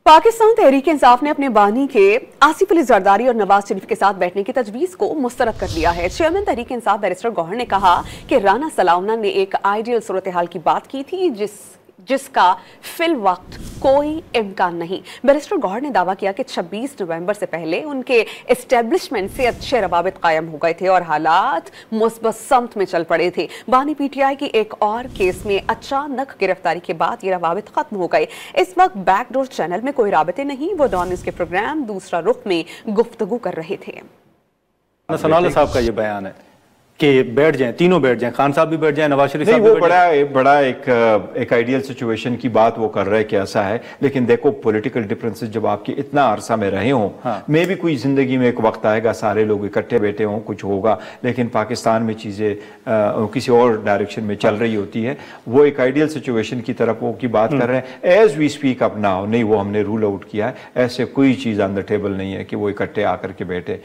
पाकिस्तान तहरीक-ए-इंसाफ ने अपने बानी के आसिफ अली जरदारी और नवाज शरीफ के साथ बैठने की तजवीज को मुस्तरद कर दिया है। चेयरमैन तहरीक-ए-इंसाफ बैरिस्टर गौहर ने कहा कि राना सलाउना ने एक आइडियल सूरत हाल की बात की थी जिसका फिल वक्त कोई इम्कान नहीं। बैरिस्टर गौहर ने दावा किया कि 26 नवंबर से पहले उनके एस्टेब्लिशमेंट से अच्छे रवाबित कायम हो गए थे और हालात मुस्बत समत में चल पड़े थे। बानी पीटीआई की एक और केस में अचानक गिरफ्तारी के बाद ये रवाबित खत्म हो गए। इस वक्त बैकडोर चैनल में कोई राबिते नहीं, वो डॉन न्यूज़ के प्रोग्राम दूसरा रुख में गुफ्तगू कर रहे थे। सनाउल्लाह साहब का ये बयान है कि बैठ जाएं, तीनों बैठ जाएं, खान साहब भी बैठ जाएं, नवाज शरीफ साहब भी बैठ जाएं। वो बड़ा एक आइडियल सिचुएशन की बात वो कर रहे हैं कि ऐसा है, लेकिन देखो पॉलिटिकल डिफरेंसेस जब आपकी इतना अरसा में रहे हों, मे भी कोई जिंदगी में एक वक्त आएगा सारे लोग इकट्ठे बैठे हों, कुछ होगा, लेकिन पाकिस्तान में चीजें किसी और डायरेक्शन में चल रही होती है। वो एक आइडियल सिचुएशन की तरफ वो की बात कर रहे हैं। As we speak up now नहीं, वो हमने रूल आउट किया है, ऐसे कोई चीज ऑन द टेबल नहीं है कि वो इकट्ठे आकर के बैठे।